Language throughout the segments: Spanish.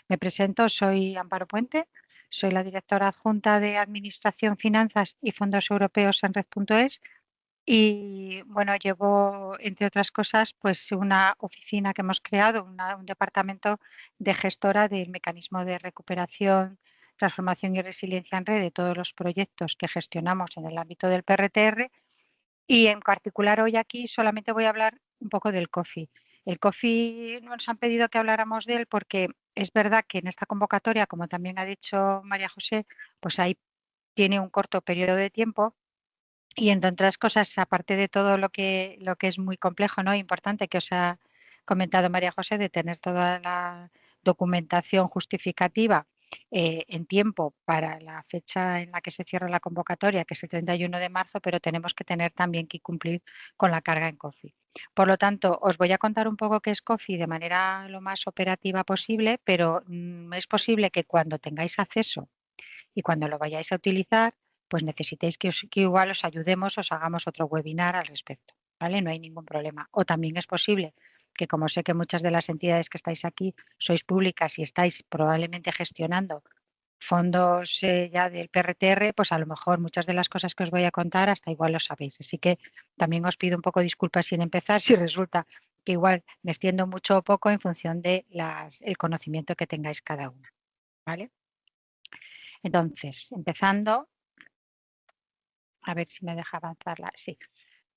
Me presento, soy Amparo Puente, soy la directora adjunta de Administración, Finanzas y Fondos Europeos en Red.es y bueno, llevo, entre otras cosas, pues una oficina que hemos creado, un departamento de gestora del mecanismo de recuperación, transformación y resiliencia en red de todos los proyectos que gestionamos en el ámbito del PRTR y en particular hoy aquí solamente voy a hablar un poco del COFI. El COFI nos han pedido que habláramos de él porque es verdad que en esta convocatoria, como también ha dicho María José, pues ahí tiene un corto periodo de tiempo y entre otras cosas, aparte de todo lo que es muy complejo, ¿no? Importante que os ha comentado María José, de tener toda la documentación justificativa en tiempo para la fecha en la que se cierra la convocatoria, que es el 31 de marzo, pero tenemos que tener también que cumplir con la carga en COFI. Por lo tanto, os voy a contar un poco qué es COFI de manera lo más operativa posible, pero es posible que cuando tengáis acceso y cuando lo vayáis a utilizar, pues necesitéis que igual os ayudemos, os hagamos otro webinar al respecto, ¿vale? No hay ningún problema. O también es posible que, como sé que muchas de las entidades que estáis aquí sois públicas y estáis probablemente gestionando fondos ya del PRTR, pues a lo mejor muchas de las cosas que os voy a contar hasta igual lo sabéis. Así que también os pido un poco disculpas sin empezar si resulta que igual me extiendo mucho o poco en función de el conocimiento que tengáis cada una, ¿vale? Entonces, empezando, a ver si me deja avanzarla. Sí.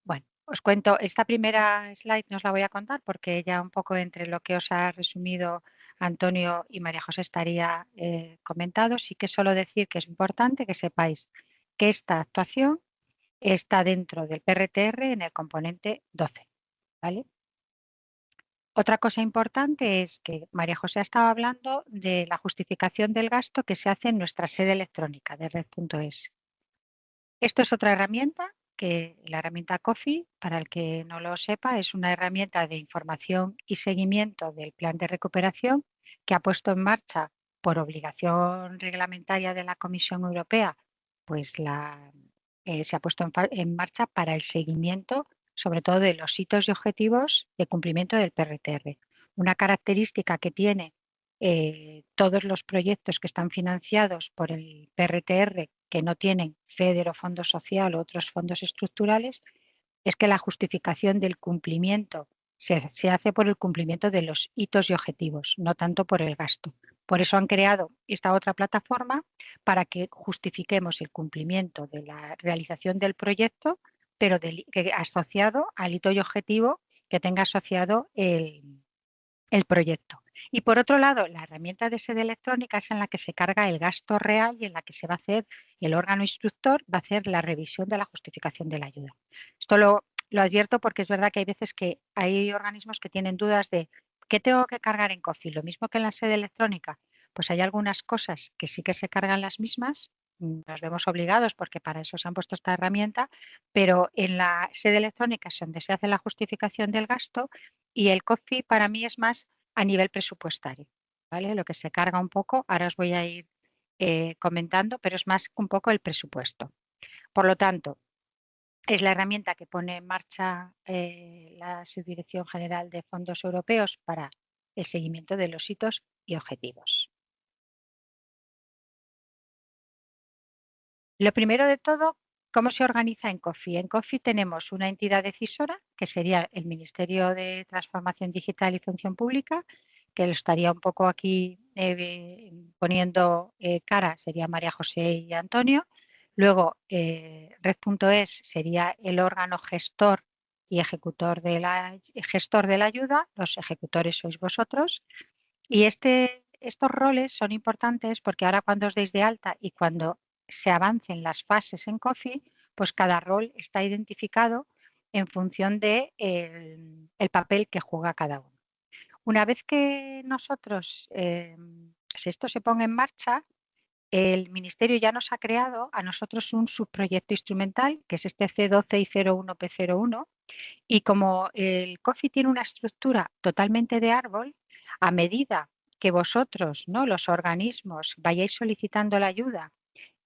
Bueno, os cuento, esta primera slide no os la voy a contar porque ya un poco entre lo que os ha resumido Antonio y María José estaría comentado. Sí que solo decir que es importante que sepáis que esta actuación está dentro del PRTR en el componente 12. ¿Vale? Otra cosa importante es que María José estaba hablando de la justificación del gasto que se hace en nuestra sede electrónica de red.es. Esto es otra herramienta que la herramienta COFI, para el que no lo sepa, es una herramienta de información y seguimiento del plan de recuperación que ha puesto en marcha por obligación reglamentaria de la Comisión Europea, pues se ha puesto en marcha para el seguimiento, sobre todo de los hitos y objetivos de cumplimiento del PRTR. Una característica que tiene todos los proyectos que están financiados por el PRTR que no tienen FEDER o Fondo Social o otros fondos estructurales, es que la justificación del cumplimiento se hace por el cumplimiento de los hitos y objetivos, no tanto por el gasto. Por eso han creado esta otra plataforma para que justifiquemos el cumplimiento de la realización del proyecto, pero asociado al hito y objetivo que tenga asociado el proyecto. Y por otro lado, la herramienta de sede electrónica es en la que se carga el gasto real y en la que se va a hacer, el órgano instructor va a hacer la revisión de la justificación de la ayuda. Esto lo advierto porque es verdad que hay veces que hay organismos que tienen dudas de ¿qué tengo que cargar en COFI? Lo mismo que en la sede electrónica, pues hay algunas cosas que sí que se cargan las mismas, nos vemos obligados porque para eso se han puesto esta herramienta, pero en la sede electrónica es donde se hace la justificación del gasto y el COFI para mí es más a nivel presupuestario, ¿vale? Lo que se carga un poco, ahora os voy a ir comentando, pero es más un poco el presupuesto. Por lo tanto, es la herramienta que pone en marcha la Subdirección General de Fondos Europeos para el seguimiento de los hitos y objetivos. Lo primero de todo, ¿cómo se organiza en COFI? En COFI tenemos una entidad decisora, que sería el Ministerio de Transformación Digital y Función Pública, que lo estaría un poco aquí poniendo cara, sería María José y Antonio. Luego, Red.es sería el órgano gestor y gestor de la ayuda, los ejecutores sois vosotros. Y estos roles son importantes porque ahora cuando os deis de alta y cuando se avancen las fases en COFI, pues cada rol está identificado en función de el papel que juega cada uno. Una vez que nosotros, si esto se ponga en marcha, el Ministerio ya nos ha creado a nosotros un subproyecto instrumental, que es este C12 y 01P01, y como el COFI tiene una estructura totalmente de árbol, a medida que vosotros, ¿no?, los organismos, vayáis solicitando la ayuda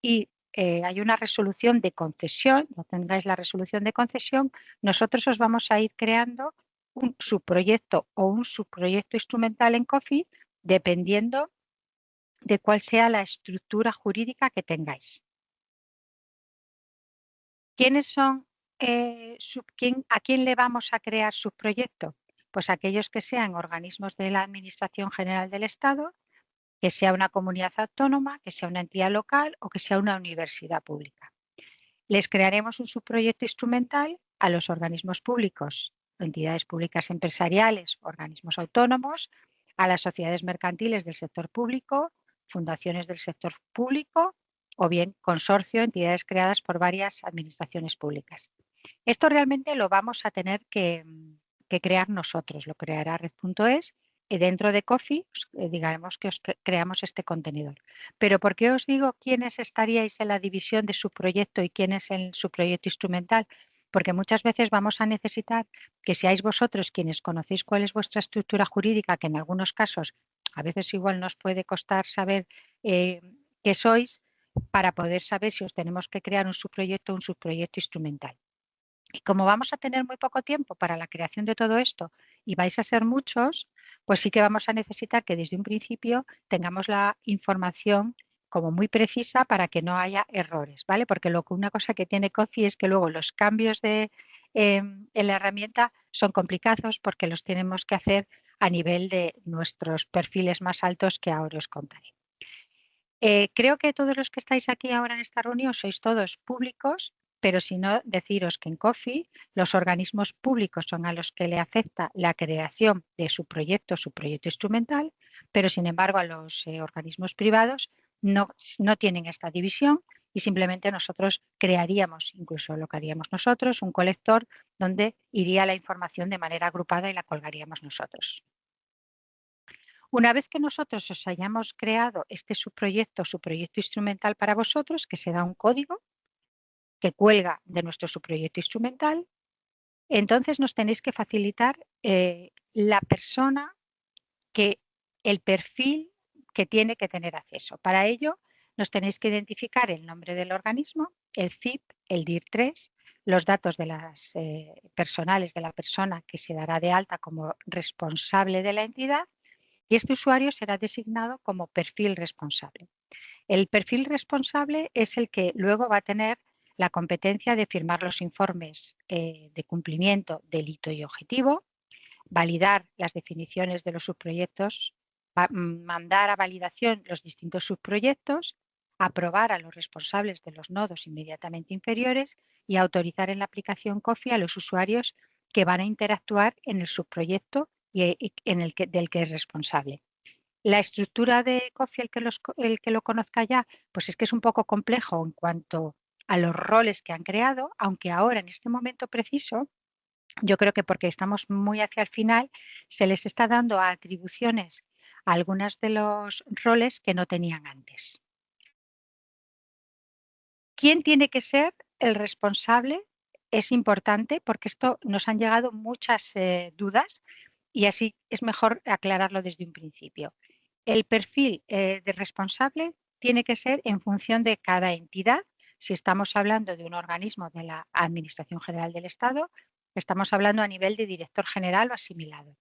y hay una resolución de concesión, no tengáis la resolución de concesión, nosotros os vamos a ir creando un subproyecto o un subproyecto instrumental en COFI, dependiendo de cuál sea la estructura jurídica que tengáis. ¿Quiénes son, a quién le vamos a crear su proyecto? Pues aquellos que sean organismos de la Administración General del Estado, que sea una comunidad autónoma, que sea una entidad local o que sea una universidad pública. Les crearemos un subproyecto instrumental a los organismos públicos, entidades públicas empresariales, organismos autónomos, a las sociedades mercantiles del sector público, fundaciones del sector público o bien consorcio, entidades creadas por varias administraciones públicas. Esto realmente lo vamos a tener que crear nosotros, lo creará Red.es y dentro de Coffee digamos que os creamos este contenedor. Pero ¿por qué os digo quiénes estaríais en la división de su proyecto y quién es en su proyecto instrumental? Porque muchas veces vamos a necesitar que seáis vosotros quienes conocéis cuál es vuestra estructura jurídica, que en algunos casos a veces igual nos puede costar saber qué sois, para poder saber si os tenemos que crear un subproyecto o un subproyecto instrumental. Y como vamos a tener muy poco tiempo para la creación de todo esto y vais a ser muchos, pues sí que vamos a necesitar que desde un principio tengamos la información como muy precisa para que no haya errores, ¿vale? Porque una cosa que tiene Coffee es que luego los cambios en la herramienta son complicados porque los tenemos que hacer a nivel de nuestros perfiles más altos que ahora os contaré. Creo que todos los que estáis aquí ahora en esta reunión sois todos públicos, pero si no, deciros que en Coffee los organismos públicos son a los que le afecta la creación de su proyecto instrumental, pero sin embargo a los organismos privados no tienen esta división y simplemente nosotros crearíamos, incluso lo que haríamos nosotros, un colector donde iría la información de manera agrupada y la colgaríamos nosotros. Una vez que nosotros os hayamos creado este subproyecto instrumental para vosotros, que será un código que cuelga de nuestro subproyecto instrumental, entonces nos tenéis que facilitar la persona el perfil que tiene que tener acceso. Para ello, nos tenéis que identificar el nombre del organismo, el CIP, el DIR3, los datos de las personales de la persona que se dará de alta como responsable de la entidad y este usuario será designado como perfil responsable. El perfil responsable es el que luego va a tener la competencia de firmar los informes de cumplimiento, delito y objetivo, validar las definiciones de los subproyectos, mandar a validación los distintos subproyectos, aprobar a los responsables de los nodos inmediatamente inferiores y autorizar en la aplicación Coffee a los usuarios que van a interactuar en el subproyecto del que es responsable. La estructura de Coffee, el que lo conozca ya, pues es que es un poco complejo en cuanto a los roles que han creado, aunque ahora en este momento preciso, yo creo que porque estamos muy hacia el final, se les está dando atribuciones a algunos de los roles que no tenían antes. ¿Quién tiene que ser el responsable? Es importante porque esto nos han llegado muchas dudas y así es mejor aclararlo desde un principio. El perfil de responsable tiene que ser en función de cada entidad. Si estamos hablando de un organismo de la Administración General del Estado, estamos hablando a nivel de director general o asimilado.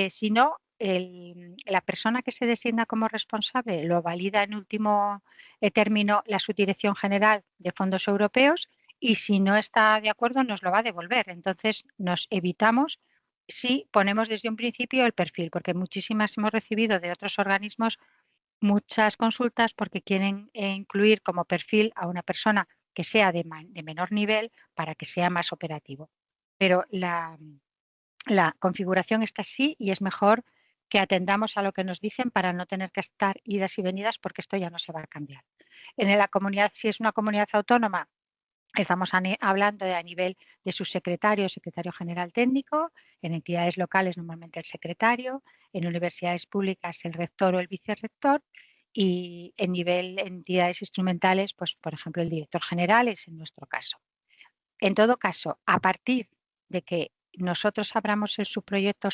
Si no, la persona que se designa como responsable lo valida en último término la Subdirección General de Fondos Europeos y si no está de acuerdo nos lo va a devolver. Entonces nos evitamos si ponemos desde un principio el perfil, porque muchísimas hemos recibido de otros organismos muchas consultas porque quieren incluir como perfil a una persona que sea de menor nivel para que sea más operativo. Pero la configuración está así y es mejor que atendamos a lo que nos dicen para no tener que estar idas y venidas porque esto ya no se va a cambiar. En la comunidad, si es una comunidad autónoma, estamos hablando a nivel de su secretario general técnico, en entidades locales normalmente el secretario, en universidades públicas el rector o el vicerrector y en nivel entidades instrumentales, pues por ejemplo el director general es en nuestro caso. En todo caso, a partir de que nosotros abramos el subproyecto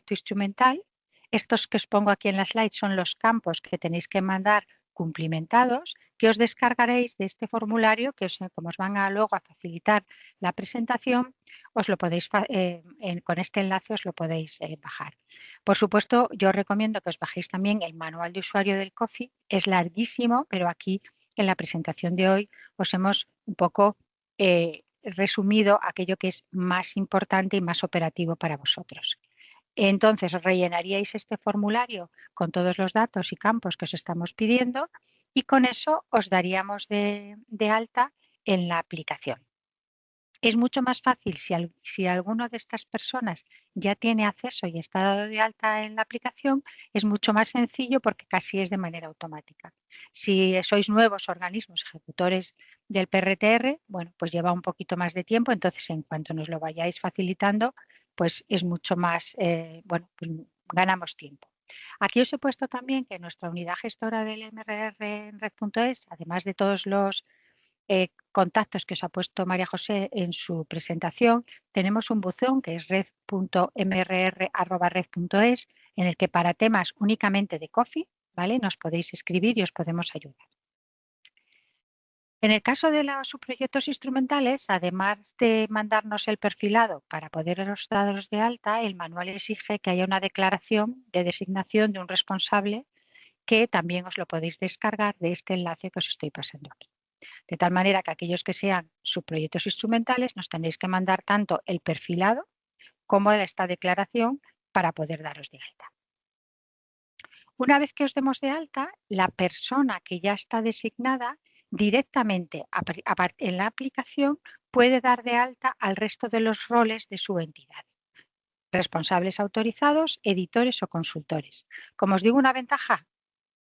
instrumental, estos que os pongo aquí en la slide son los campos que tenéis que mandar cumplimentados que os descargaréis de este formulario que como os van a luego a facilitar la presentación, os lo podéis con este enlace os lo podéis bajar. Por supuesto, yo os recomiendo que os bajéis también el manual de usuario del Coffee. Es larguísimo, pero aquí en la presentación de hoy os hemos un poco resumido aquello que es más importante y más operativo para vosotros. Entonces, rellenaríais este formulario con todos los datos y campos que os estamos pidiendo y con eso os daríamos de alta en la aplicación. Es mucho más fácil si alguno de estas personas ya tiene acceso y está dado de alta en la aplicación, es mucho más sencillo porque casi es de manera automática. Si sois nuevos organismos ejecutores del PRTR, bueno, pues lleva un poquito más de tiempo, entonces en cuanto nos lo vayáis facilitando, pues es mucho más, bueno, pues ganamos tiempo. Aquí os he puesto también que nuestra unidad gestora del MRR en red.es, además de todos los contactos que os ha puesto María José en su presentación, tenemos un buzón que es red.mrr@red.es, en el que para temas únicamente de Coffee, ¿vale? Nos podéis escribir y os podemos ayudar. En el caso de los subproyectos instrumentales, además de mandarnos el perfilado para poderos daros de alta, el manual exige que haya una declaración de designación de un responsable que también os lo podéis descargar de este enlace que os estoy pasando aquí. De tal manera que aquellos que sean subproyectos instrumentales nos tenéis que mandar tanto el perfilado como esta declaración para poder daros de alta. Una vez que os demos de alta, la persona que ya está designada directamente en la aplicación puede dar de alta al resto de los roles de su entidad. Responsables autorizados, editores o consultores. Como os digo, una ventaja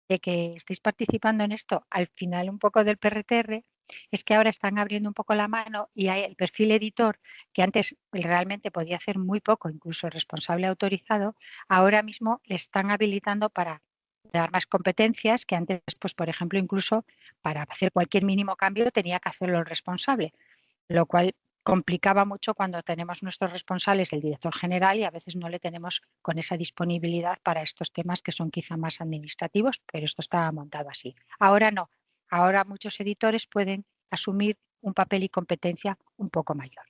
de que estéis participando en esto al final un poco del PRTR es que ahora están abriendo un poco la mano y hay el perfil editor, que antes realmente podía hacer muy poco, incluso el responsable autorizado, ahora mismo le están habilitando para dar más competencias que antes, pues por ejemplo, incluso para hacer cualquier mínimo cambio tenía que hacerlo el responsable, lo cual complicaba mucho cuando tenemos nuestros responsables, el director general, y a veces no le tenemos con esa disponibilidad para estos temas que son quizá más administrativos, pero esto está montado así. Ahora no, ahora muchos editores pueden asumir un papel y competencia un poco mayor,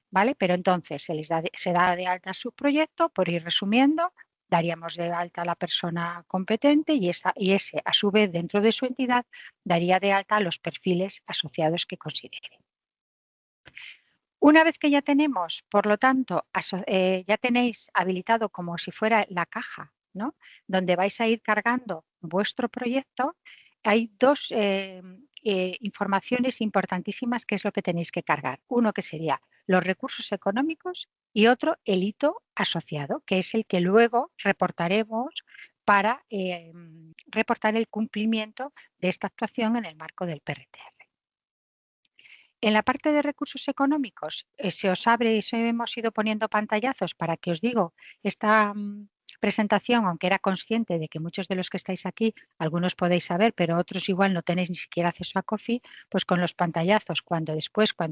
¿vale? Pero entonces se da de alta su proyecto, por ir resumiendo, daríamos de alta a la persona competente y ese, a su vez, dentro de su entidad, daría de alta a los perfiles asociados que considere. Una vez que ya tenemos, por lo tanto, ya tenéis habilitado como si fuera la caja, ¿no? Donde vais a ir cargando vuestro proyecto, hay dos informaciones importantísimas que es lo que tenéis que cargar. Uno que sería los recursos económicos y otro el hito asociado, que es el que luego reportaremos para reportar el cumplimiento de esta actuación en el marco del PRTR. En la parte de recursos económicos, se os abre y hemos ido poniendo pantallazos para que os digo, esta presentación, aunque era consciente de que muchos de los que estáis aquí, algunos podéis saber, pero otros igual no tenéis ni siquiera acceso a Coffee, pues con los pantallazos, cuando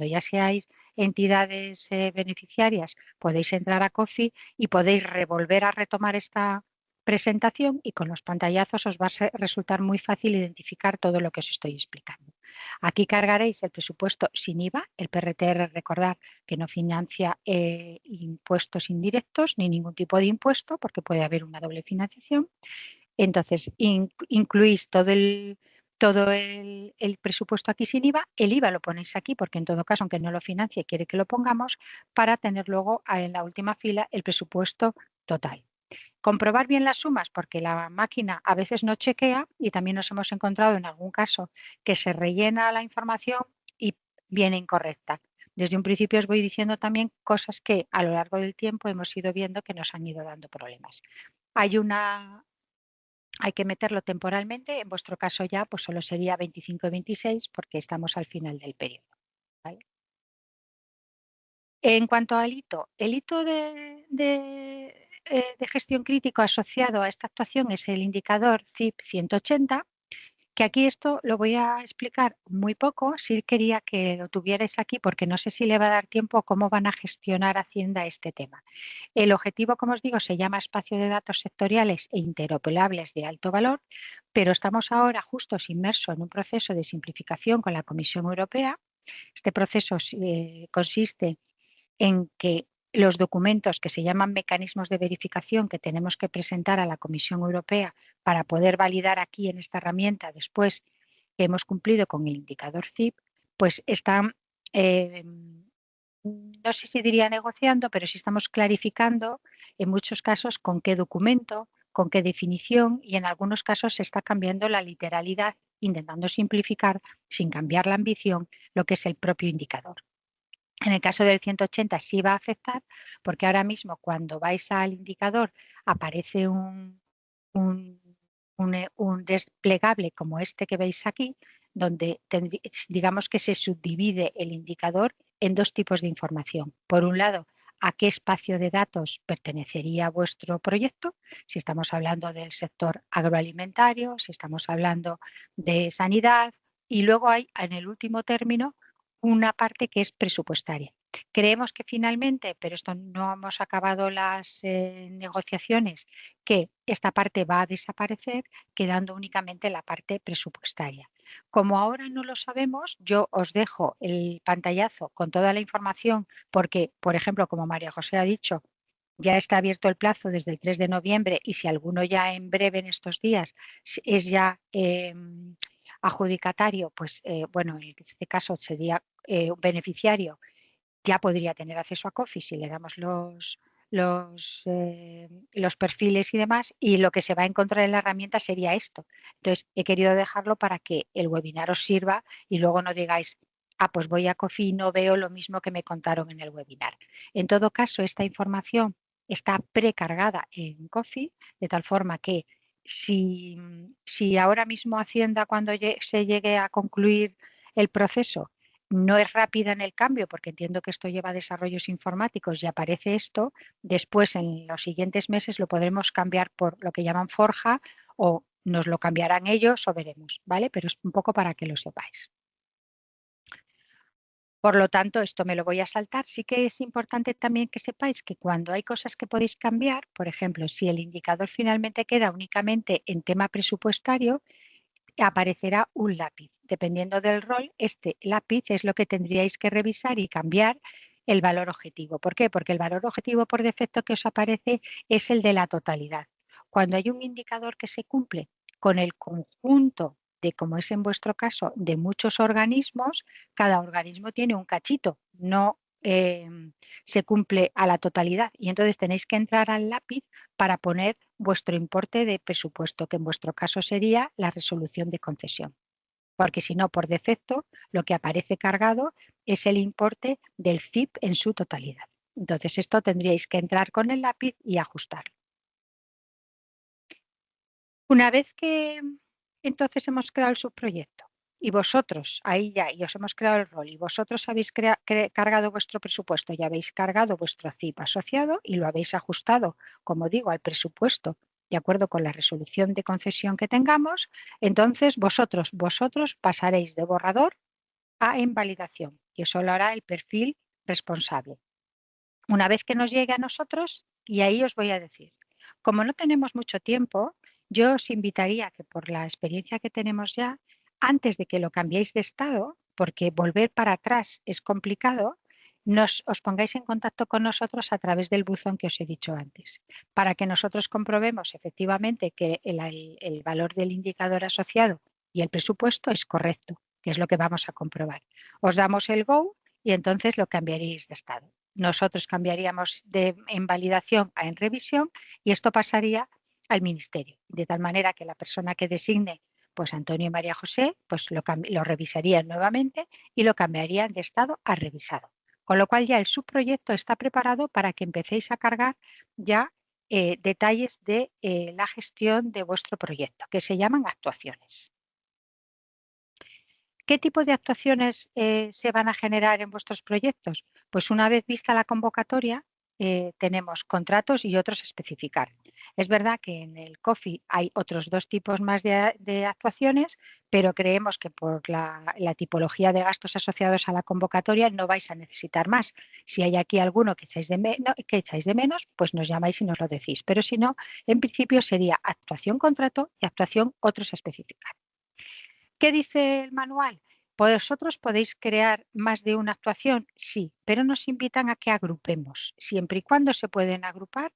ya seáis entidades beneficiarias, podéis entrar a Coffee y podéis revolver a retomar esta presentación y con los pantallazos os va a resultar muy fácil identificar todo lo que os estoy explicando. Aquí cargaréis el presupuesto sin IVA, el PRTR, recordar que no financia impuestos indirectos ni ningún tipo de impuesto porque puede haber una doble financiación. Entonces, incluís todo el presupuesto aquí sin IVA, el IVA lo ponéis aquí porque en todo caso, aunque no lo financie, quiere que lo pongamos para tener luego en la última fila el presupuesto total. Comprobar bien las sumas porque la máquina a veces no chequea y también nos hemos encontrado en algún caso que se rellena la información y viene incorrecta. Desde un principio os voy diciendo también cosas que a lo largo del tiempo hemos ido viendo que nos han ido dando problemas. Hay que meterlo temporalmente, en vuestro caso ya pues solo sería 25 y 26 porque estamos al final del periodo, ¿vale? En cuanto al hito, el hito de gestión crítico asociado a esta actuación es el indicador CIP 180, Que aquí esto lo voy a explicar muy poco, sí quería que lo tuvierais aquí porque no sé si le va a dar tiempo cómo van a gestionar Hacienda este tema. El objetivo, como os digo, se llama espacio de datos sectoriales e interoperables de alto valor, pero estamos ahora justos inmersos en un proceso de simplificación con la Comisión Europea. Este proceso consiste en que los documentos que se llaman mecanismos de verificación que tenemos que presentar a la Comisión Europea para poder validar aquí en esta herramienta después que hemos cumplido con el indicador CIP, pues están, no sé si diría negociando, pero sí estamos clarificando en muchos casos con qué documento, con qué definición y en algunos casos se está cambiando la literalidad, intentando simplificar sin cambiar la ambición lo que es el propio indicador. En el caso del 180 sí va a afectar porque ahora mismo cuando vais al indicador aparece un, un desplegable como este que veis aquí, donde digamos que se subdivide el indicador en dos tipos de información. Por un lado, a qué espacio de datos pertenecería vuestro proyecto, si estamos hablando del sector agroalimentario, si estamos hablando de sanidad, y luego hay en el último término una parte que es presupuestaria. Creemos que finalmente, pero esto no hemos acabado las negociaciones, que esta parte va a desaparecer, quedando únicamente la parte presupuestaria. Como ahora no lo sabemos, yo os dejo el pantallazo con toda la información, porque, por ejemplo, como María José ha dicho, ya está abierto el plazo desde el 3 de noviembre y si alguno ya en breve en estos días es ya adjudicatario, pues bueno, en este caso sería un beneficiario, ya podría tener acceso a Coffee si le damos los perfiles y demás, y lo que se va a encontrar en la herramienta sería esto. Entonces, he querido dejarlo para que el webinar os sirva y luego no digáis, ah, pues voy a Coffee y no veo lo mismo que me contaron en el webinar. En todo caso, esta información está precargada en Coffee, de tal forma que si ahora mismo Hacienda, cuando se llegue a concluir el proceso, no es rápida en el cambio, porque entiendo que esto lleva desarrollos informáticos y aparece esto, después en los siguientes meses lo podremos cambiar por lo que llaman forja o nos lo cambiarán ellos o veremos, ¿vale? Pero es un poco para que lo sepáis. Por lo tanto, esto me lo voy a saltar. Sí que es importante también que sepáis que cuando hay cosas que podéis cambiar, por ejemplo, si el indicador finalmente queda únicamente en tema presupuestario, aparecerá un lápiz. Dependiendo del rol, este lápiz es lo que tendríais que revisar y cambiar el valor objetivo. ¿Por qué? Porque el valor objetivo por defecto que os aparece es el de la totalidad. Cuando hay un indicador que se cumple con el conjunto de, como es en vuestro caso, de muchos organismos, cada organismo tiene un cachito, no se cumple a la totalidad. Y entonces tenéis que entrar al lápiz para poner vuestro importe de presupuesto, que en vuestro caso sería la resolución de concesión. Porque si no, por defecto, lo que aparece cargado es el importe del CIP en su totalidad. Entonces, esto tendríais que entrar con el lápiz y ajustarlo. Una vez que entonces hemos creado el subproyecto y vosotros, ahí ya, y os hemos creado el rol, y vosotros habéis cargado vuestro presupuesto y habéis cargado vuestro CIP asociado y lo habéis ajustado, como digo, al presupuesto de acuerdo con la resolución de concesión que tengamos, entonces vosotros pasaréis de borrador a invalidación y eso lo hará el perfil responsable. Una vez que nos llegue a nosotros, y ahí os voy a decir, como no tenemos mucho tiempo, yo os invitaría que por la experiencia que tenemos ya, antes de que lo cambiéis de estado, porque volver para atrás es complicado, os pongáis en contacto con nosotros a través del buzón que os he dicho antes, para que nosotros comprobemos efectivamente que el valor del indicador asociado y el presupuesto es correcto, que es lo que vamos a comprobar. Os damos el go y entonces lo cambiaréis de estado. Nosotros cambiaríamos en validación a en revisión y esto pasaría al ministerio, de tal manera que la persona que designe, pues Antonio y María José, pues lo revisarían nuevamente y lo cambiarían de estado a revisado. Con lo cual ya el subproyecto está preparado para que empecéis a cargar ya detalles de la gestión de vuestro proyecto, que se llaman actuaciones. ¿Qué tipo de actuaciones se van a generar en vuestros proyectos? Pues una vez vista la convocatoria, tenemos contratos y otros especificar. Es verdad que en el COFI hay otros dos tipos más de actuaciones, pero creemos que por la tipología de gastos asociados a la convocatoria no vais a necesitar más. Si hay aquí alguno que echáis de menos, pues nos llamáis y nos lo decís. Pero si no, en principio sería actuación contrato y actuación otros especificar. ¿Qué dice el manual? ¿Vosotros podéis crear más de una actuación? Sí, pero nos invitan a que agrupemos, siempre y cuando se pueden agrupar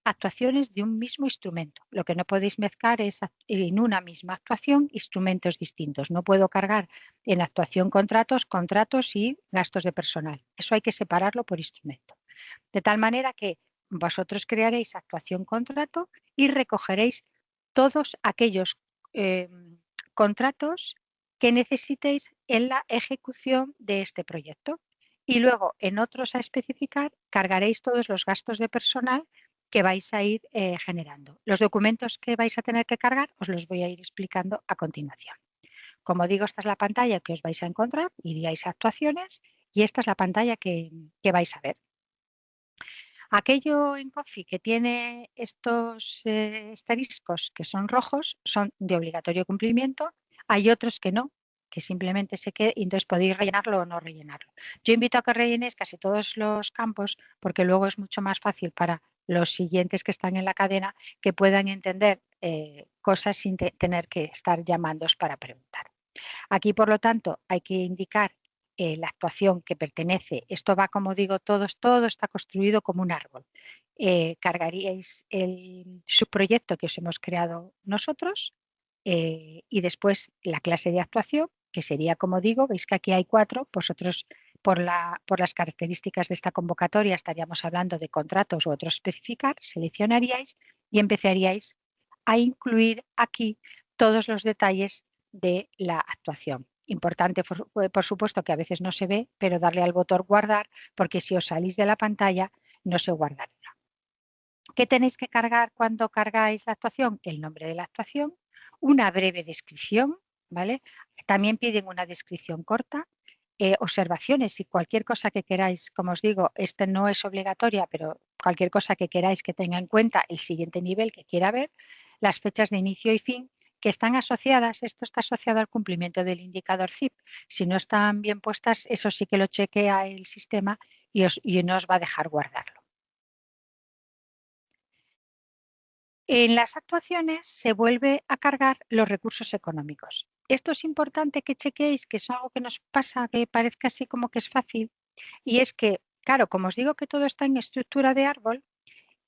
actuaciones de un mismo instrumento. Lo que no podéis mezclar es en una misma actuación instrumentos distintos. No puedo cargar en actuación contratos y gastos de personal. Eso hay que separarlo por instrumento. De tal manera que vosotros crearéis actuación contrato y recogeréis todos aquellos eh, contratos que necesitéis en la ejecución de este proyecto. Y luego en otros a especificar cargaréis todos los gastos de personal que vais a ir generando. Los documentos que vais a tener que cargar os los voy a ir explicando a continuación. Como digo, esta es la pantalla que os vais a encontrar, iríais a actuaciones y esta es la pantalla que vais a ver. Aquello en Coffee que tiene estos asteriscos que son rojos son de obligatorio cumplimiento. Hay otros que no, que simplemente se quede y entonces podéis rellenarlo o no rellenarlo. Yo invito a que rellenéis casi todos los campos porque luego es mucho más fácil para los siguientes que están en la cadena que puedan entender cosas sin tener que estar llamándoos para preguntar. Aquí, por lo tanto, hay que indicar la actuación que pertenece. Esto va, como digo, todo está construido como un árbol. Cargaríais el subproyecto que os hemos creado nosotros y después la clase de actuación, que sería, como digo, veis que aquí hay 4, vosotros por las características de esta convocatoria estaríamos hablando de contratos u otros especificar, seleccionaríais y empezaríais a incluir aquí todos los detalles de la actuación. Importante, por supuesto, que a veces no se ve, pero darle al botón guardar, porque si os salís de la pantalla no se guardará. ¿Qué tenéis que cargar cuando cargáis la actuación? El nombre de la actuación, una breve descripción, ¿vale? También piden una descripción corta, observaciones y cualquier cosa que queráis, como os digo, esta no es obligatoria, pero cualquier cosa que queráis que tenga en cuenta el siguiente nivel que quiera ver, las fechas de inicio y fin que están asociadas, esto está asociado al cumplimiento del indicador CIP. Si no están bien puestas, eso sí que lo chequea el sistema y no os va a dejar guardarlo. En las actuaciones se vuelve a cargar los recursos económicos. Esto es importante que chequeéis, que es algo que nos pasa, que parezca así como que es fácil, y es que, claro, como os digo que todo está en estructura de árbol,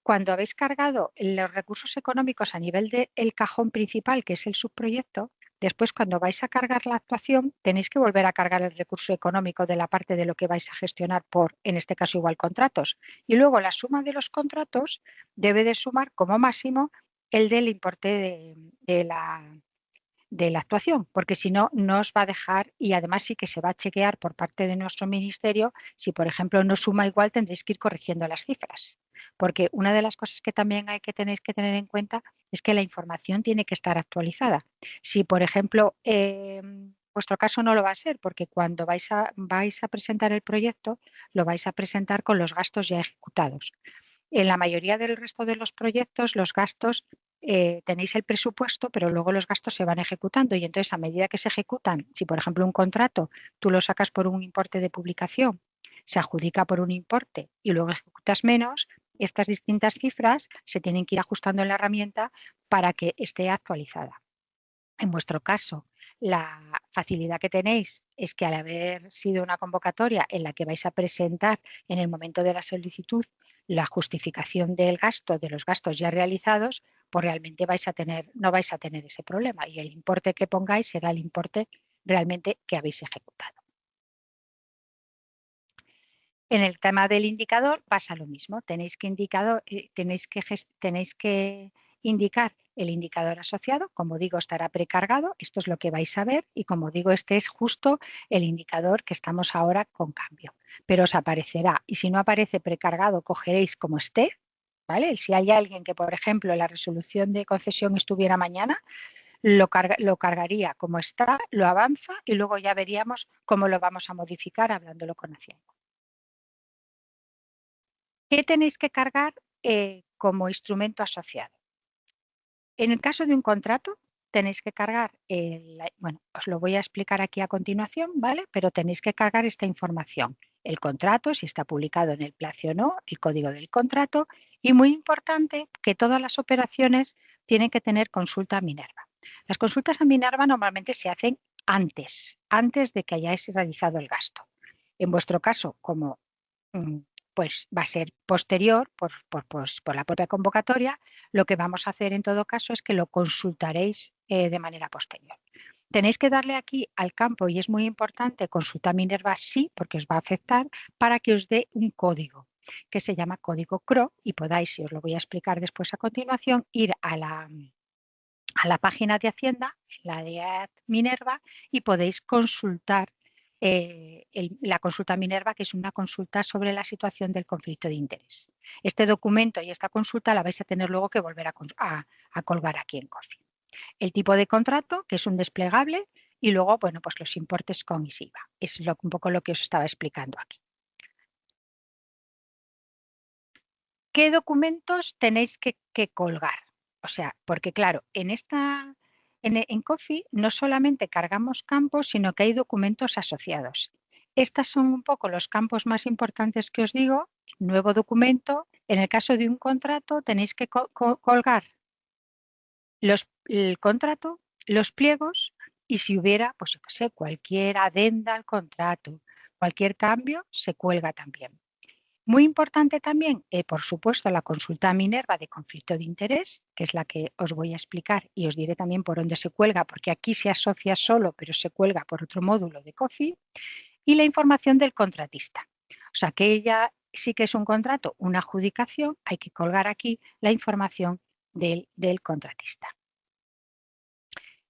cuando habéis cargado los recursos económicos a nivel del cajón principal, que es el subproyecto, después cuando vais a cargar la actuación tenéis que volver a cargar el recurso económico de la parte de lo que vais a gestionar por, en este caso igual, contratos. Y luego la suma de los contratos debe de sumar como máximo el del importe de la actuación, porque si no, no os va a dejar y además sí que se va a chequear por parte de nuestro ministerio. Si, por ejemplo, no suma igual, tendréis que ir corrigiendo las cifras, porque una de las cosas que también hay que tenéis que tener en cuenta es que la información tiene que estar actualizada. Si, por ejemplo, vuestro caso no lo va a ser, porque cuando vais a presentar el proyecto, lo vais a presentar con los gastos ya ejecutados. En la mayoría del resto de los proyectos, los gastos tenéis el presupuesto, pero luego los gastos se van ejecutando y entonces a medida que se ejecutan, si por ejemplo un contrato tú lo sacas por un importe de publicación, se adjudica por un importe y luego ejecutas menos, estas distintas cifras se tienen que ir ajustando en la herramienta para que esté actualizada. En vuestro caso, la facilidad que tenéis es que al haber sido una convocatoria en la que vais a presentar en el momento de la solicitud la justificación del gasto, de los gastos ya realizados, pues realmente no vais a tener ese problema y el importe que pongáis será el importe realmente que habéis ejecutado. En el tema del indicador pasa lo mismo. Tenéis que indicar el indicador asociado. Como digo, estará precargado. Esto es lo que vais a ver. Y como digo, este es justo el indicador que estamos ahora con cambio. Pero os aparecerá. Y si no aparece precargado, cogeréis como esté. ¿Vale? Si hay alguien que, por ejemplo, la resolución de concesión estuviera mañana, lo cargaría como está, lo avanza y luego ya veríamos cómo lo vamos a modificar hablándolo con Hacienda. ¿Qué tenéis que cargar como instrumento asociado? En el caso de un contrato, tenéis que cargar, bueno, os lo voy a explicar aquí a continuación, ¿vale? Pero tenéis que cargar esta información. El contrato, si está publicado en el plazo o no, el código del contrato y muy importante que todas las operaciones tienen que tener consulta a Minerva. Las consultas a Minerva normalmente se hacen antes de que hayáis realizado el gasto. En vuestro caso, como mm, pues va a ser posterior por la propia convocatoria, lo que vamos a hacer en todo caso es que lo consultaréis de manera posterior. Tenéis que darle aquí al campo, y es muy importante, consulta Minerva sí, porque os va a afectar, para que os dé un código que se llama código CRO y podáis, si os lo voy a explicar después a continuación, ir a la página de Hacienda, la de Minerva, y podéis consultar la consulta Minerva, que es una consulta sobre la situación del conflicto de interés. Este documento y esta consulta la vais a tener luego que volver a colgar aquí en Coffee. El tipo de contrato, que es un desplegable, y luego, bueno, pues los importes con ISIVA. Es un poco lo que os estaba explicando aquí. ¿Qué documentos tenéis que colgar? O sea, porque claro, en Coffee no solamente cargamos campos, sino que hay documentos asociados. Estos son un poco los campos más importantes que os digo. Nuevo documento. En el caso de un contrato tenéis que colgar el contrato, los pliegos y si hubiera, pues yo qué sé, cualquier adenda al contrato, cualquier cambio, se cuelga también. Muy importante también, por supuesto, la consulta a Minerva de conflicto de interés, que es la que os voy a explicar y os diré también por dónde se cuelga, porque aquí se asocia solo, pero se cuelga por otro módulo de COFI, y la información del contratista. O sea, que ella sí que es un contrato, una adjudicación, hay que colgar aquí la información del contratista.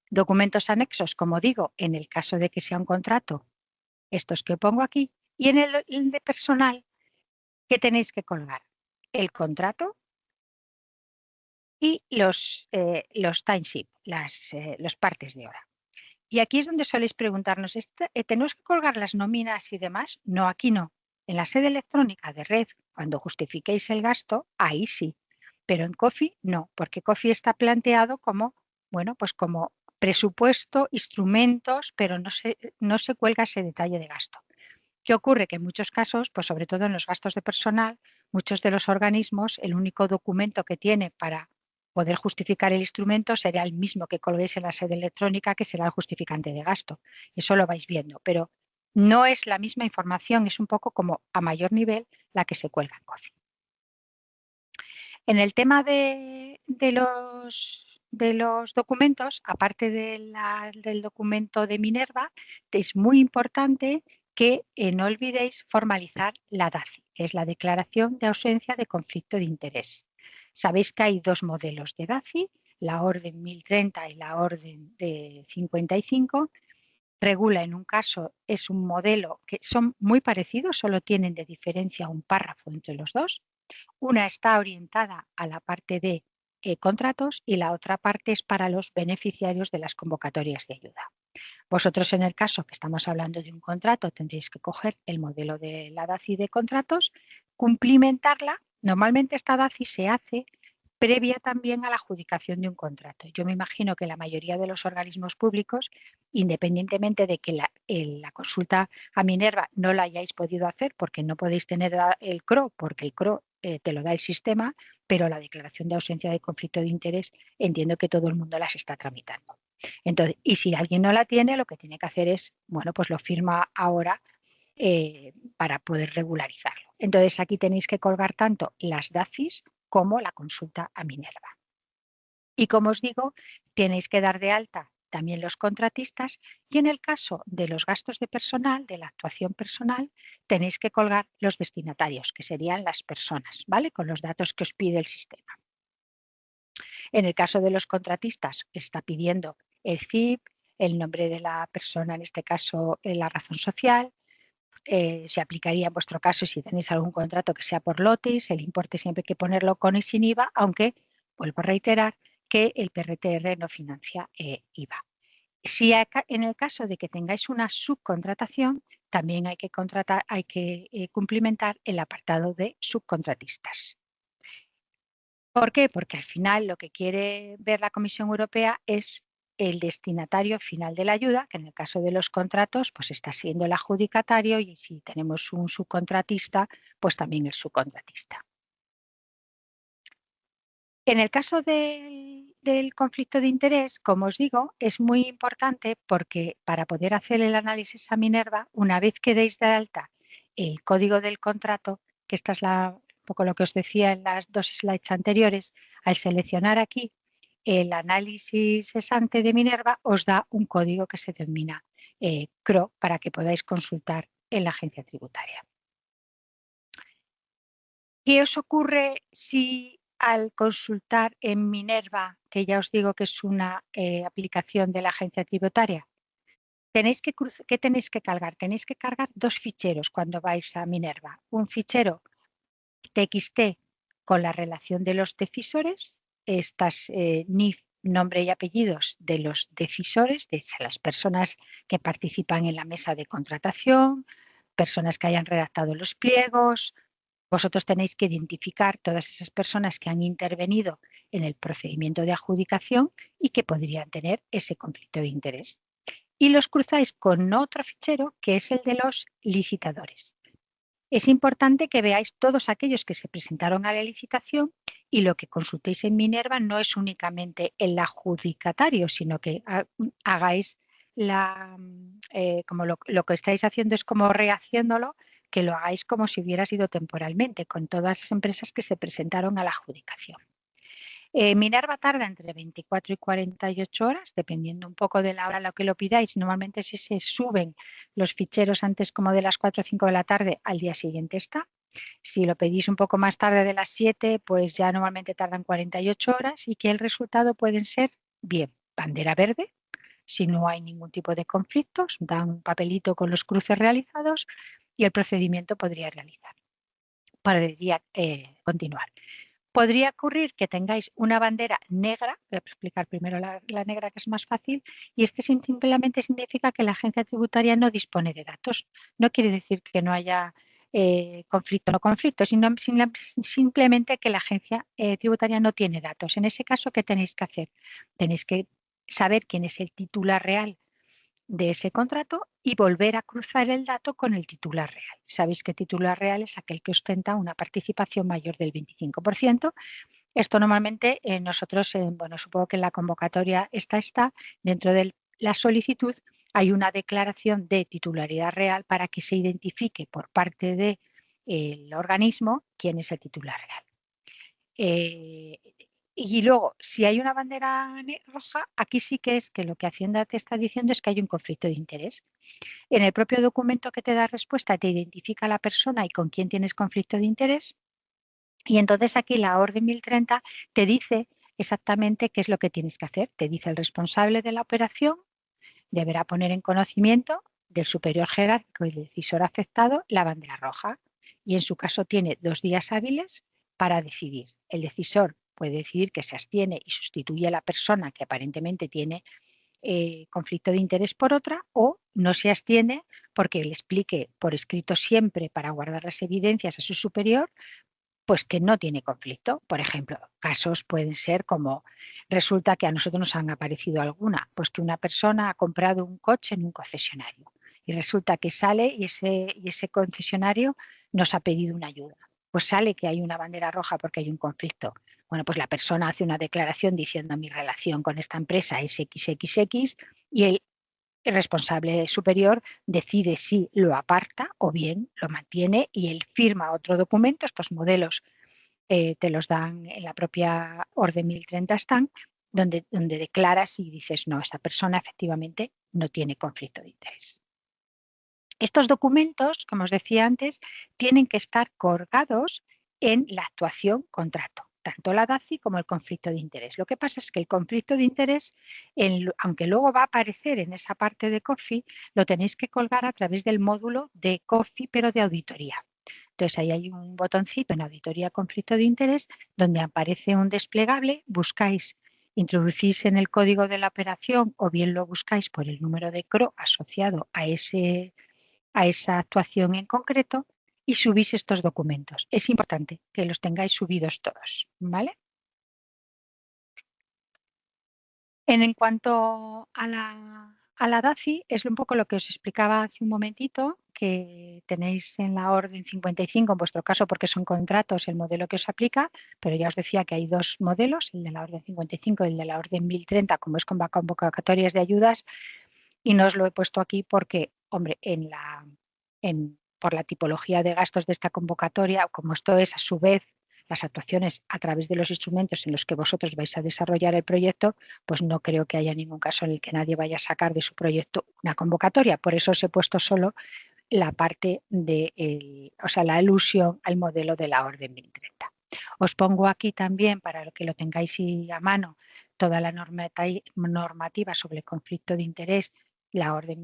Documentos anexos, como digo, en el caso de que sea un contrato, estos que pongo aquí, y en el de personal, ¿qué tenéis que colgar? El contrato y los timesheet, los partes de hora. Y aquí es donde soléis preguntarnos, ¿tenemos que colgar las nóminas y demás? No, aquí no. En la sede electrónica de red, cuando justifiquéis el gasto, ahí sí. Pero en Coffee no, porque Coffee está planteado como, bueno, pues como presupuesto, instrumentos, pero no se cuelga ese detalle de gasto. ¿Qué ocurre? Que en muchos casos, pues sobre todo en los gastos de personal, muchos de los organismos, el único documento que tiene para poder justificar el instrumento será el mismo que colguéis en la sede electrónica, que será el justificante de gasto. Eso lo vais viendo, pero no es la misma información, es un poco como a mayor nivel la que se cuelga en Coffee. En el tema de los documentos, aparte del documento de Minerva, es muy importante que no olvidéis formalizar la DACI, que es la Declaración de Ausencia de Conflicto de Interés. Sabéis que hay dos modelos de DACI, la Orden 1030 y la Orden de 55. Regula en un caso, es un modelo que son muy parecidos, solo tienen de diferencia un párrafo entre los dos. Una está orientada a la parte de contratos y la otra parte es para los beneficiarios de las convocatorias de ayuda. Vosotros, en el caso que estamos hablando de un contrato, tendréis que coger el modelo de la DACI de contratos, cumplimentarla. Normalmente esta DACI se hace previa también a la adjudicación de un contrato. Yo me imagino que la mayoría de los organismos públicos, independientemente de que la consulta a Minerva no la hayáis podido hacer porque no podéis tener el CRO, porque el CRO te lo da el sistema, pero la declaración de ausencia de conflicto de interés entiendo que todo el mundo las está tramitando. Entonces, y si alguien no la tiene, lo que tiene que hacer es, bueno, pues lo firma ahora para poder regularizarlo. Entonces, aquí tenéis que colgar tanto las DACIs como la consulta a Minerva. Y como os digo, tenéis que dar de alta también los contratistas y en el caso de los gastos de personal, de la actuación personal, tenéis que colgar los destinatarios, que serían las personas, ¿vale? Con los datos que os pide el sistema. En el caso de los contratistas, está pidiendo el CIP, el nombre de la persona, en este caso la razón social. Se aplicaría en vuestro caso si tenéis algún contrato que sea por lotes, el importe siempre hay que ponerlo con y sin IVA, aunque vuelvo a reiterar que el PRTR no financia IVA. Si en el caso de que tengáis una subcontratación, también hay que cumplimentar el apartado de subcontratistas. ¿Por qué? Porque al final lo que quiere ver la Comisión Europea es el destinatario final de la ayuda, que en el caso de los contratos, pues está siendo el adjudicatario, y si tenemos un subcontratista, pues también el subcontratista. En el caso del conflicto de interés, como os digo, es muy importante porque para poder hacer el análisis a Minerva, una vez que deis de alta el código del contrato, que esta es un poco lo que os decía en las dos slides anteriores, al seleccionar aquí el análisis ex ante de Minerva, os da un código que se denomina CRO para que podáis consultar en la agencia tributaria. ¿Qué os ocurre si al consultar en Minerva, que ya os digo que es una aplicación de la agencia tributaria, ¿qué tenéis que cargar? Tenéis que cargar dos ficheros cuando vais a Minerva. Un fichero TXT con la relación de los decisores, estas NIF, nombre y apellidos de los decisores, de las personas que participan en la mesa de contratación, personas que hayan redactado los pliegos. Vosotros tenéis que identificar todas esas personas que han intervenido en el procedimiento de adjudicación y que podrían tener ese conflicto de interés. Y los cruzáis con otro fichero que es el de los licitadores. Es importante que veáis todos aquellos que se presentaron a la licitación, y lo que consultéis en Minerva no es únicamente el adjudicatario, sino que hagáis como lo que estáis haciendo es como rehaciéndolo, que lo hagáis como si hubiera sido temporalmente, con todas las empresas que se presentaron a la adjudicación. Minerva tarda entre 24 y 48 horas, dependiendo un poco de la hora a la que lo pidáis. Normalmente si se suben los ficheros antes como de las 4 o 5 de la tarde, al día siguiente está. Si lo pedís un poco más tarde de las 7, pues ya normalmente tardan 48 horas, y que el resultado pueden ser bien bandera verde, si no hay ningún tipo de conflictos, dan un papelito con los cruces realizados y el procedimiento podría continuar. Podría ocurrir que tengáis una bandera negra, voy a explicar primero la negra, que es más fácil, y es que simplemente significa que la agencia tributaria no dispone de datos. No quiere decir que no haya conflicto o no conflicto, sino simplemente que la agencia tributaria no tiene datos. En ese caso, ¿qué tenéis que hacer? Tenéis que saber quién es el titular real de ese contrato y volver a cruzar el dato con el titular real. Sabéis que titular real es aquel que ostenta una participación mayor del 25%. Esto normalmente nosotros, bueno, supongo que en la convocatoria está, dentro de la solicitud hay una declaración de titularidad real para que se identifique por parte del organismo quién es el titular real. Y luego, si hay una bandera roja, aquí sí que es que lo que Hacienda te está diciendo es que hay un conflicto de interés. En el propio documento que te da respuesta te identifica a la persona y con quién tienes conflicto de interés. Y entonces aquí la orden 1030 te dice exactamente qué es lo que tienes que hacer. Te dice: el responsable de la operación deberá poner en conocimiento del superior jerárquico y del decisor afectado la bandera roja, y en su caso tiene 2 días hábiles para decidir. El decisor puede decidir que se abstiene y sustituye a la persona que aparentemente tiene conflicto de interés por otra, o no se abstiene porque le explique por escrito, siempre para guardar las evidencias, a su superior, pues que no tiene conflicto. Por ejemplo, casos pueden ser como: resulta que a nosotros nos han aparecido alguna, pues que una persona ha comprado un coche en un concesionario y resulta que sale y ese concesionario nos ha pedido una ayuda. Pues sale que hay una bandera roja porque hay un conflicto. Bueno, pues la persona hace una declaración diciendo: mi relación con esta empresa es XXX, y el responsable superior decide si lo aparta o bien lo mantiene, y él firma otro documento. Estos modelos te los dan en la propia orden 1030 están, donde declaras y dices: no, esa persona efectivamente no tiene conflicto de interés. Estos documentos, como os decía antes, tienen que estar colgados en la actuación contrato, tanto la DACI como el conflicto de interés. Lo que pasa es que el conflicto de interés, aunque luego va a aparecer en esa parte de COFI, lo tenéis que colgar a través del módulo de COFI, pero de auditoría. Entonces ahí hay un botoncito en auditoría conflicto de interés donde aparece un desplegable, buscáis, introducís en el código de la operación, o bien lo buscáis por el número de CRO asociado a a esa actuación en concreto y subís estos documentos. Es importante que los tengáis subidos todos, ¿vale? En cuanto a la DACI, es un poco lo que os explicaba hace un momentito, que tenéis en la orden 55, en vuestro caso porque son contratos, el modelo que os aplica, pero ya os decía que hay dos modelos, el de la orden 55 y el de la orden 1030, como es con convocatorias de ayudas, y no os lo he puesto aquí porque, hombre, por la tipología de gastos de esta convocatoria, como esto es a su vez las actuaciones a través de los instrumentos en los que vosotros vais a desarrollar el proyecto, pues no creo que haya ningún caso en el que nadie vaya a sacar de su proyecto una convocatoria. Por eso os he puesto solo la parte de, o sea, la alusión al modelo de la orden 1030. Os pongo aquí también, para que lo tengáis a mano, toda la normativa sobre el conflicto de interés, la orden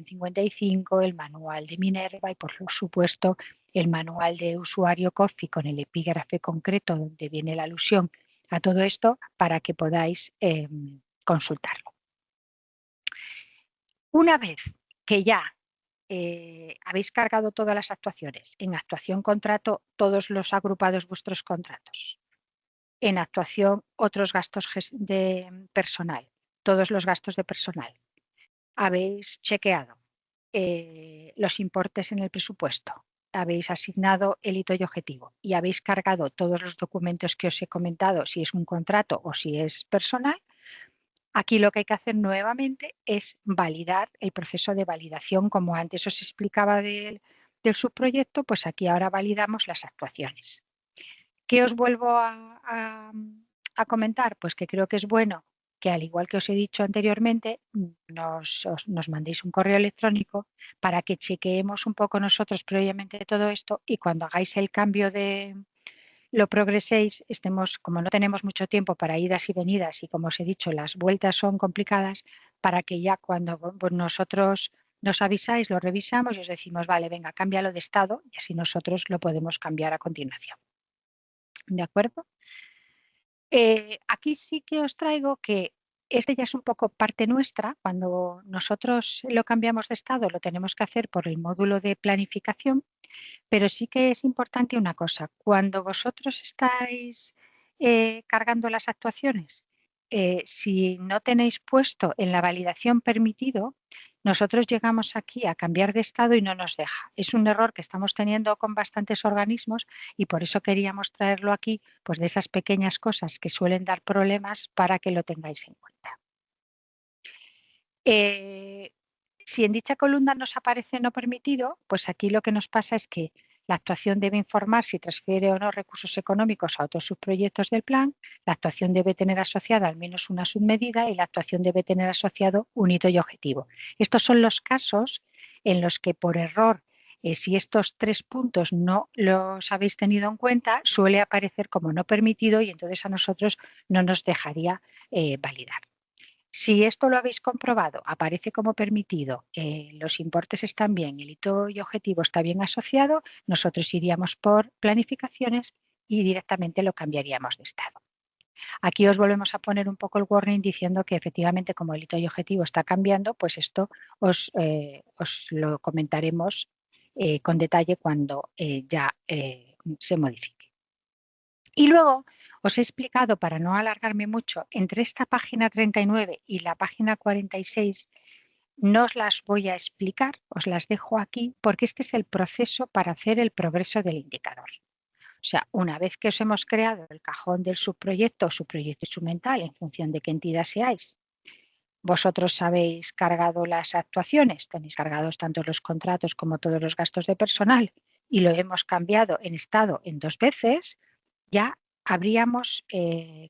55, el manual de Minerva y, por supuesto, el manual de usuario COFI con el epígrafe concreto donde viene la alusión a todo esto para que podáis consultarlo. Una vez que ya habéis cargado todas las actuaciones, en actuación contrato todos los agrupados vuestros contratos, en actuación otros gastos de personal, todos los gastos de personal, habéis chequeado los importes en el presupuesto, habéis asignado el hito y objetivo y habéis cargado todos los documentos que os he comentado, si es un contrato o si es personal. Aquí lo que hay que hacer nuevamente es validar el proceso de validación, como antes os explicaba del subproyecto, pues aquí ahora validamos las actuaciones. ¿Qué os vuelvo a comentar? Pues que creo que es bueno que, al igual que os he dicho anteriormente, nos mandéis un correo electrónico para que chequeemos un poco nosotros previamente todo esto y cuando hagáis el cambio lo progreséis, como no tenemos mucho tiempo para idas y venidas y, como os he dicho, las vueltas son complicadas, para que ya cuando nosotros nos avisáis, lo revisamos y os decimos, vale, venga, cámbialo de estado y así nosotros lo podemos cambiar a continuación. ¿De acuerdo? Aquí sí que os traigo que este ya es un poco parte nuestra. Cuando nosotros lo cambiamos de estado, lo tenemos que hacer por el módulo de planificación, pero sí que es importante una cosa. Cuando vosotros estáis cargando las actuaciones, si no tenéis puesto en la validación permitido, nosotros llegamos aquí a cambiar de estado y no nos deja. Es un error que estamos teniendo con bastantes organismos y por eso queríamos traerlo aquí, pues de esas pequeñas cosas que suelen dar problemas para que lo tengáis en cuenta. Si en dicha columna nos aparece no permitido, pues aquí lo que nos pasa es que la actuación debe informar si transfiere o no recursos económicos a otros subproyectos del plan, la actuación debe tener asociada al menos una submedida y la actuación debe tener asociado un hito y objetivo. Estos son los casos en los que, por error, si estos 3 puntos no los habéis tenido en cuenta, suele aparecer como no permitido y entonces a nosotros no nos dejaría validar. Si esto lo habéis comprobado, aparece como permitido, los importes están bien, el hito y objetivo está bien asociado, nosotros iríamos por planificaciones y directamente lo cambiaríamos de estado. Aquí os volvemos a poner un poco el warning diciendo que efectivamente, como el hito y objetivo está cambiando, pues esto os lo comentaremos con detalle cuando ya se modifique. Y luego os he explicado, para no alargarme mucho, entre esta página 39 y la página 46, no os las voy a explicar, os las dejo aquí, porque este es el proceso para hacer el progreso del indicador. O sea, una vez que os hemos creado el cajón del subproyecto o subproyecto instrumental, en función de qué entidad seáis, vosotros habéis cargado las actuaciones, tenéis cargados tanto los contratos como todos los gastos de personal y lo hemos cambiado en estado en 2 veces, ya habríamos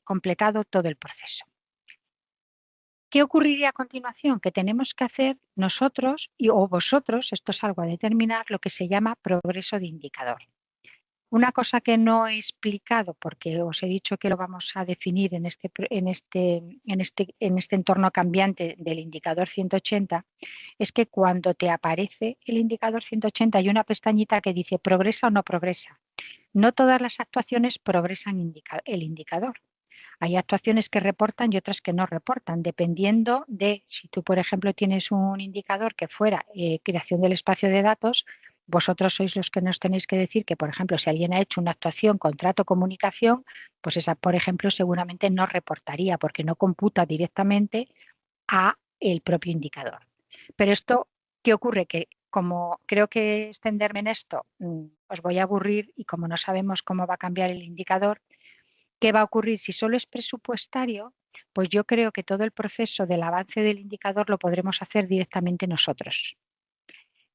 completado todo el proceso. ¿Qué ocurriría a continuación? Que tenemos que hacer nosotros o vosotros, esto es algo a determinar, lo que se llama progreso de indicador. Una cosa que no he explicado, porque os he dicho que lo vamos a definir en este entorno cambiante del indicador 180, es que cuando te aparece el indicador 180 hay una pestañita que dice progresa o no progresa. No todas las actuaciones progresan el indicador. Hay actuaciones que reportan y otras que no reportan, dependiendo de si tú, por ejemplo, tienes un indicador que fuera creación del espacio de datos. Vosotros sois los que nos tenéis que decir que, por ejemplo, si alguien ha hecho una actuación, contrato, comunicación, pues esa, por ejemplo, seguramente no reportaría porque no computa directamente a el propio indicador. Pero esto, ¿qué ocurre? Que como creo que extenderme en esto os voy a aburrir, y como no sabemos cómo va a cambiar el indicador, ¿qué va a ocurrir? Si solo es presupuestario, pues yo creo que todo el proceso del avance del indicador lo podremos hacer directamente nosotros.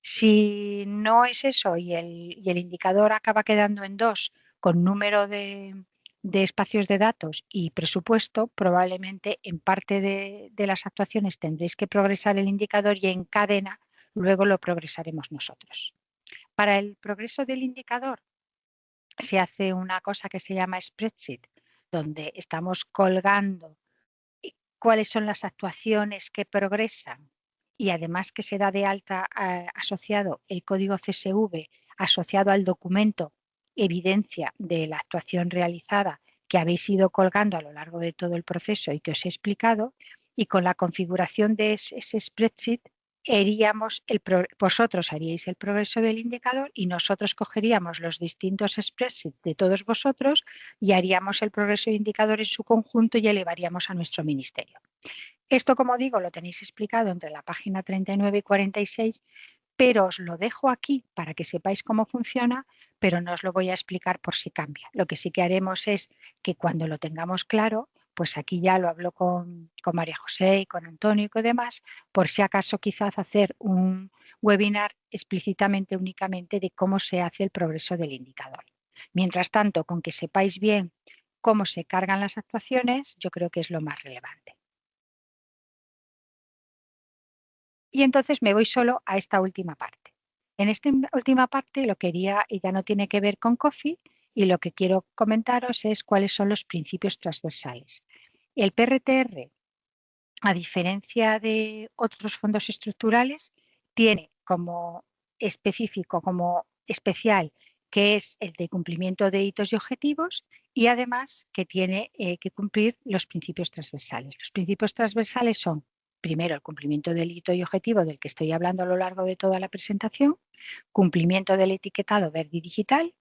Si no es eso y el indicador acaba quedando en 2 con número de espacios de datos y presupuesto, probablemente en parte de las actuaciones tendréis que progresar el indicador y en cadena luego lo progresaremos nosotros. Para el progreso del indicador se hace una cosa que se llama spreadsheet, donde estamos colgando cuáles son las actuaciones que progresan y además que se da de alta asociado el código CSV asociado al documento evidencia de la actuación realizada que habéis ido colgando a lo largo de todo el proceso y que os he explicado, y con la configuración de ese spreadsheet vosotros haríais el progreso del indicador y nosotros cogeríamos los distintos spreadsheets de todos vosotros y haríamos el progreso de indicador en su conjunto y elevaríamos a nuestro ministerio. Esto, como digo, lo tenéis explicado entre la página 39 y 46, pero os lo dejo aquí para que sepáis cómo funciona, pero no os lo voy a explicar por si cambia. Lo que sí que haremos es que cuando lo tengamos claro, pues aquí ya lo hablo con María José y con Antonio y demás, por si acaso quizás hacer un webinar explícitamente únicamente de cómo se hace el progreso del indicador. Mientras tanto, con que sepáis bien cómo se cargan las actuaciones, yo creo que es lo más relevante. Y entonces me voy solo a esta última parte. En esta última parte lo quería, y ya no tiene que ver con Coffee, y lo que quiero comentaros es cuáles son los principios transversales. El PRTR, a diferencia de otros fondos estructurales, tiene como específico, como especial, que es el de cumplimiento de hitos y objetivos, y además que tiene que cumplir los principios transversales. Los principios transversales son, primero, el cumplimiento del hito y objetivo del que estoy hablando a lo largo de toda la presentación, cumplimiento del etiquetado verde y digital,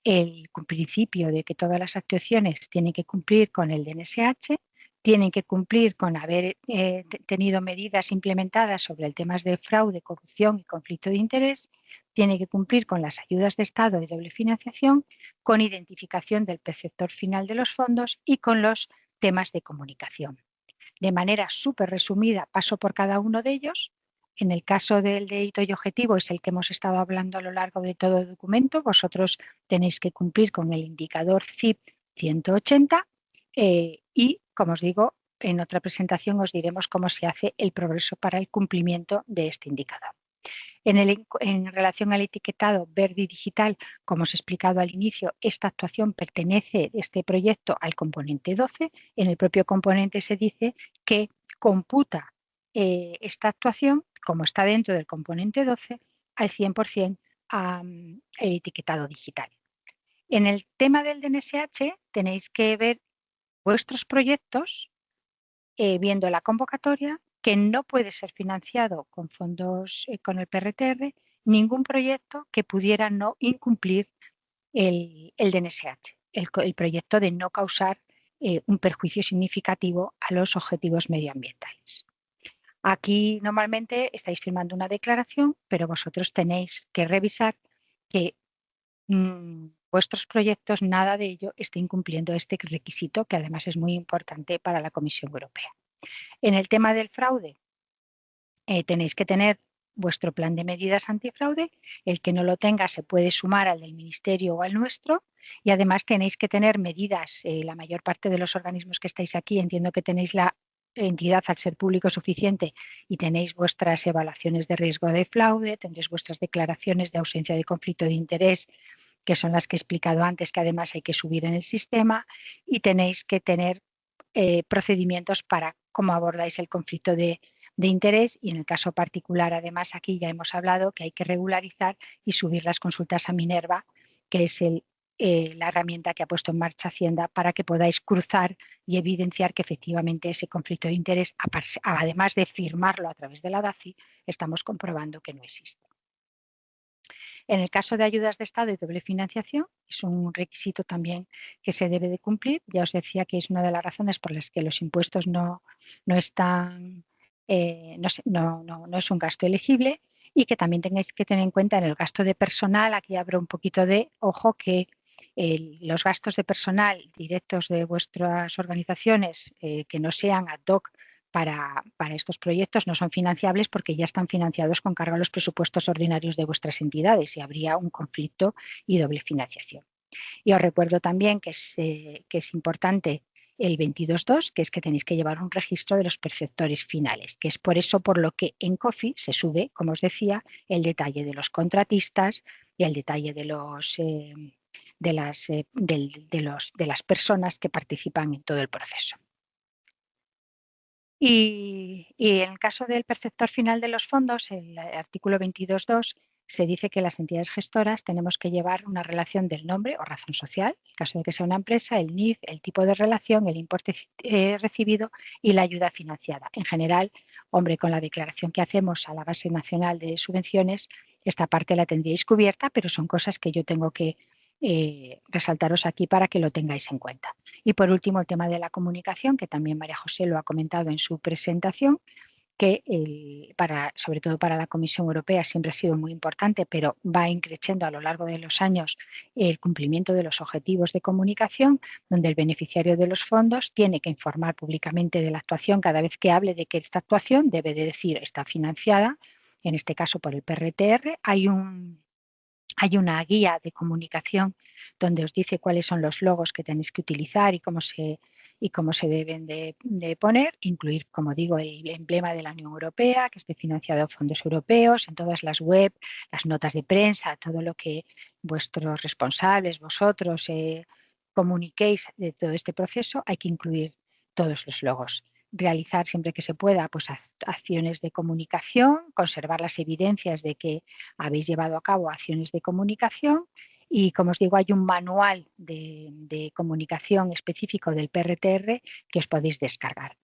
el principio de que todas las actuaciones tienen que cumplir con el DNSH, tienen que cumplir con haber tenido medidas implementadas sobre el temas de fraude, corrupción y conflicto de interés, tiene que cumplir con las ayudas de Estado de doble financiación, con identificación del perceptor final de los fondos y con los temas de comunicación. De manera súper resumida, paso por cada uno de ellos. En el caso del de hito y objetivo es el que hemos estado hablando a lo largo de todo el documento. Vosotros tenéis que cumplir con el indicador CIP 180 y, como os digo, en otra presentación os diremos cómo se hace el progreso para el cumplimiento de este indicador. En relación al etiquetado verde y digital, como os he explicado al inicio, esta actuación pertenece, este proyecto, al componente 12. En el propio componente se dice que computa esta actuación, como está dentro del componente 12, al 100% el etiquetado digital. En el tema del DNSH tenéis que ver vuestros proyectos viendo la convocatoria, que no puede ser financiado con fondos con el PRTR, ningún proyecto que pudiera no incumplir el DNSH, el proyecto de no causar un perjuicio significativo a los objetivos medioambientales. Aquí normalmente estáis firmando una declaración, pero vosotros tenéis que revisar que vuestros proyectos, nada de ello esté incumpliendo este requisito, que además es muy importante para la Comisión Europea. En el tema del fraude, tenéis que tener vuestro plan de medidas antifraude. El que no lo tenga se puede sumar al del Ministerio o al nuestro. Y además tenéis que tener medidas. La mayor parte de los organismos que estáis aquí, entiendo que tenéis la entidad al ser público suficiente y tenéis vuestras evaluaciones de riesgo de fraude, tendréis vuestras declaraciones de ausencia de conflicto de interés, que son las que he explicado antes, que además hay que subir en el sistema, y tenéis que tener procedimientos para cómo abordáis el conflicto de interés, y en el caso particular, además, aquí ya hemos hablado que hay que regularizar y subir las consultas a Minerva, que es la herramienta que ha puesto en marcha Hacienda para que podáis cruzar y evidenciar que efectivamente ese conflicto de interés, además de firmarlo a través de la DACI, estamos comprobando que no existe. En el caso de ayudas de Estado y doble financiación, es un requisito también que se debe de cumplir. Ya os decía que es una de las razones por las que los impuestos no están, no es un gasto elegible, y que también tengáis que tener en cuenta en el gasto de personal. Aquí abro un poquito de ojo que los gastos de personal directos de vuestras organizaciones que no sean ad hoc para estos proyectos no son financiables, porque ya están financiados con cargo a los presupuestos ordinarios de vuestras entidades y habría un conflicto y doble financiación. Y os recuerdo también que es importante el 22.2, que es que tenéis que llevar un registro de los perceptores finales, que es por eso por lo que en COFI se sube, como os decía, el detalle de los contratistas y el detalle de las personas que participan en todo el proceso. Y en el caso del perceptor final de los fondos, el artículo 22.2, se dice que las entidades gestoras tenemos que llevar una relación del nombre o razón social, en caso de que sea una empresa, el NIF, el tipo de relación, el importe recibido y la ayuda financiada. En general, hombre, con la declaración que hacemos a la base nacional de subvenciones, esta parte la tendríais cubierta, pero son cosas que yo tengo que resaltaros aquí para que lo tengáis en cuenta. Y por último, el tema de la comunicación, que también María José lo ha comentado en su presentación, que sobre todo para la Comisión Europea siempre ha sido muy importante, pero va increciendo a lo largo de los años el cumplimiento de los objetivos de comunicación, donde el beneficiario de los fondos tiene que informar públicamente de la actuación cada vez que hable de que esta actuación debe de decir está financiada, en este caso por el PRTR. Hay una guía de comunicación donde os dice cuáles son los logos que tenéis que utilizar y cómo se deben de poner, incluir, como digo, el emblema de la Unión Europea, que esté financiado a fondos europeos, en todas las web, las notas de prensa, todo lo que vuestros responsables, vosotros, comuniquéis de todo este proceso, hay que incluir todos los logos. Realizar siempre que se pueda pues acciones de comunicación, conservar las evidencias de que habéis llevado a cabo acciones de comunicación, y, como os digo, hay un manual de comunicación específico del PRTR que os podéis descargar.